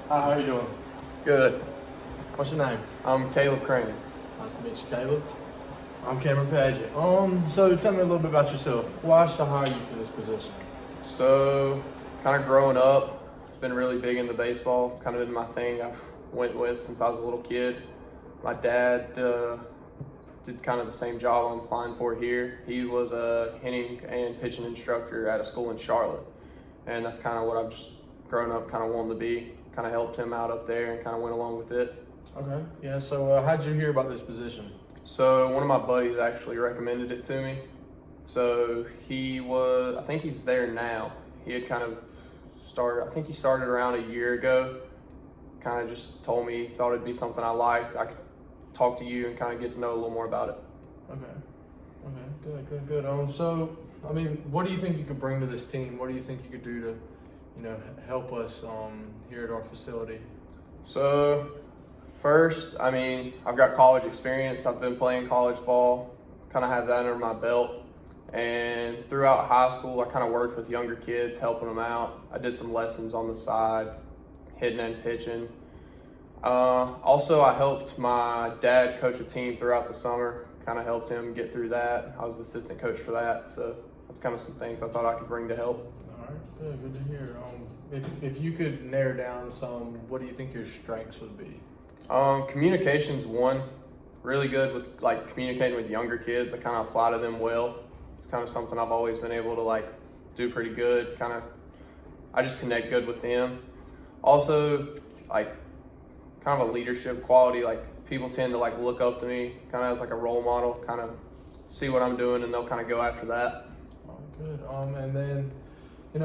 Hi, how are you doing? Good. What's your name? I'm Caleb Crane. Nice to meet you, Caleb. I'm Cameron Paget. So tell me a little bit about yourself. Why should I hire you for this position? So, kind of growing up, it's been really big into baseball. It's kind of been my thing I've went with since I was a little kid. My dad did kind of the same job I'm applying for here. He was a hitting and pitching instructor at a school in Charlotte. And that's kind of what I've just grown up kind of wanting to be. Kind of helped him out up there and kind of went along with it. Okay. Yeah, so how'd you hear about this position? So one of my buddies actually recommended it to me. So I think he's there now. He had kind of started, I think he started around a year ago. Kind of just told me he thought it'd be something I liked. I could talk to you and kind of get to know a little more about it. Okay. Good. So, I mean, what do you think you could bring to this team? What do you think you could do to, help us here at our facility? So, first, I mean, I've got college experience. I've been playing college ball, kind of have that under my belt. And throughout high school, I kind of worked with younger kids, helping them out. I did some lessons on the side, hitting and pitching. Also, I helped my dad coach a team throughout the summer, kind of helped him get through that. I was the assistant coach for that. So that's kind of some things I thought I could bring to help. All right, good to hear. If you could narrow down some, what do you think your strengths would be? Communication's one. Really good with like communicating with younger kids. I kind of apply to them well. It's kind of something I've always been able to like do pretty good. I just connect good with them. Also, like kind of a leadership quality. Like people tend to like look up to me, kind of as like a role model. Kind of see what I'm doing, and they'll kind of go after that. Oh, good. And then,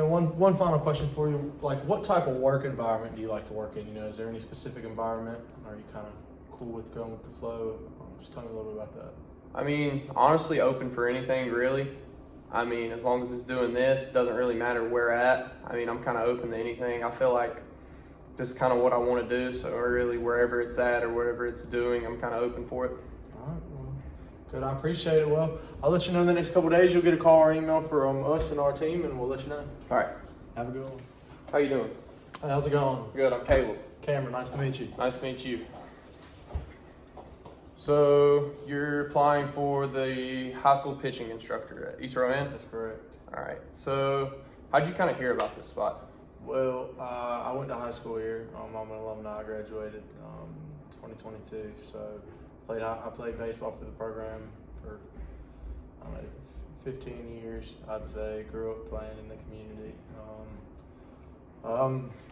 one final question for you. Like, what type of work environment do you like to work in? Is there any specific environment? Are you kind of cool with going with the flow? Just tell me a little bit about that. I mean, honestly, open for anything, really. I mean, as long as it's doing this, it doesn't really matter where at. I mean, I'm kind of open to anything. I feel like this is kind of what I want to do. So really, wherever it's at or whatever it's doing, I'm kind of open for it. All right, well, good. I appreciate it. Well, I'll let you know in the next couple of days. You'll get a call or email from us and our team, and we'll let you know. All right. Have a good one. How you doing? Hey, how's it going? Good. I'm Caleb. Cameron, nice to meet you. Nice to meet you. So you're applying for the high school pitching instructor at East Rowan? That's correct. All right. So how'd you kind of hear about this spot? Well, I went to high school here. I'm an alumni. I graduated 2022. So I played baseball for the program for 15 years, I'd say. Grew up playing in the community.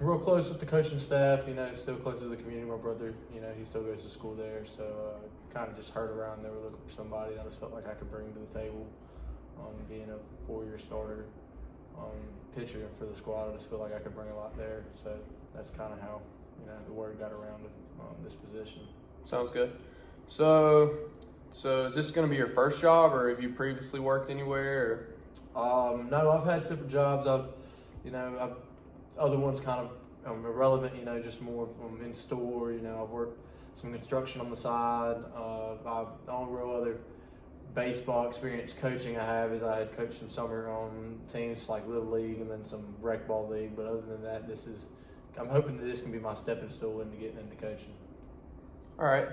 Real close with the coaching staff, still close to the community. My brother, he still goes to school there. So kind of just heard around they were looking for somebody. I just felt like I could bring to the table, being a 4-year starter pitcher for the squad. I just feel like I could bring a lot there. So that's kind of how, the word got around this position. Sounds good. So is this going to be your first job, or have you previously worked anywhere? No, I've had separate jobs. Other ones kind of irrelevant, just more from in store. I've worked some construction on the side. The only real other baseball experience coaching I have is I had coached some summer on teams like Little League and then some rec ball league. But other than that, I'm hoping that this can be my stepping stool into getting into coaching. All right.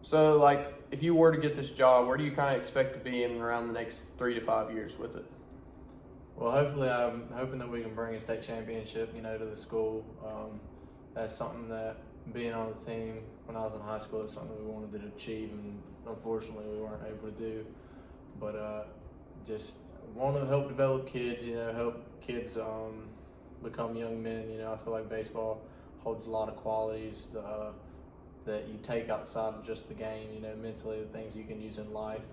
So like, if you were to get this job, where do you kind of expect to be in around the next 3 to 5 years with it? Well, hopefully, I'm hoping that we can bring a state championship, to the school. That's something that being on the team when I was in high school is something we wanted to achieve, and unfortunately, we weren't able to do. But just want to help develop kids, help kids become young men. I feel like baseball holds a lot of qualities that you take outside of just the game. Mentally, the things you can use in life.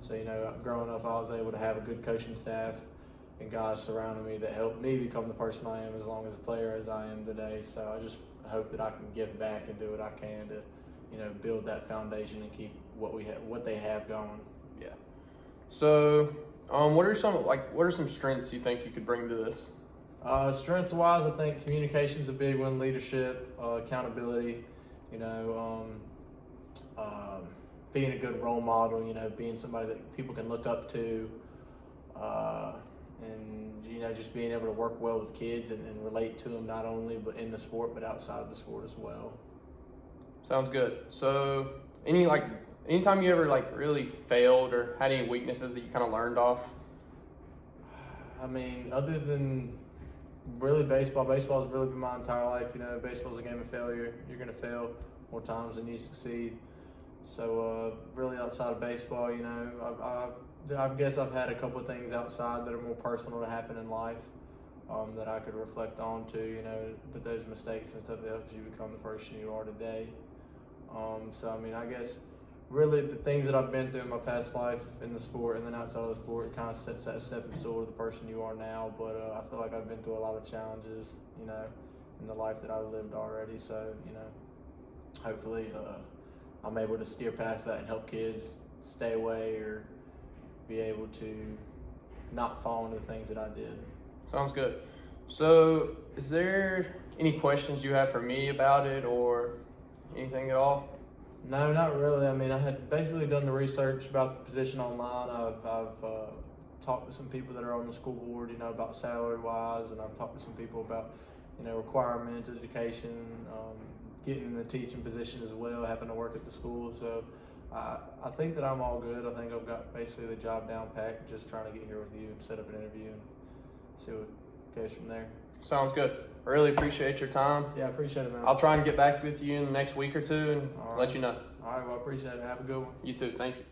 So, growing up, I was able to have a good coaching staff and guys surrounding me that helped me become the person I am, as long as a player as I am today. So I just hope that I can give back and do what I can to, build that foundation and keep what they have going. Yeah. So, what are some strengths you think you could bring to this? Strengths-wise, I think communication's a big one. Leadership, accountability. Being a good role model. Being somebody that people can look up to. and just being able to work well with kids and relate to them not only but in the sport but outside of the sport as well. Sounds good. So, anytime you ever really failed or had any weaknesses that you kind of learned off? I mean, other than really baseball has really been my entire life. Baseball's a game of failure. You're going to fail more times than you succeed. So really outside of baseball, I guess I've had a couple of things outside that are more personal to happen in life that I could reflect on to, but those mistakes and stuff that helps you become the person you are today. So I mean, I guess really the things that I've been through in my past life in the sport and then outside of the sport, it kind of sets that stepping stool to the person you are now. But I feel like I've been through a lot of challenges, in the life that I've lived already. So, hopefully I'm able to steer past that and help kids stay away or be able to not fall into the things that I did. Sounds good. So, is there any questions you have for me about it or anything at all? No, not really. I mean, I had basically done the research about the position online. I've talked to some people that are on the school board, about salary-wise, and I've talked to some people about, requirements, education, getting in the teaching position as well, having to work at the school. So I think that I'm all good. I think I've got basically the job down packed, just trying to get here with you and set up an interview and see what goes from there. Sounds good. I really appreciate your time. Yeah, I appreciate it, man. I'll try and get back with you in the next week or two and All right. let you know. All right, well, I appreciate it. Have a good one. You too. Thank you.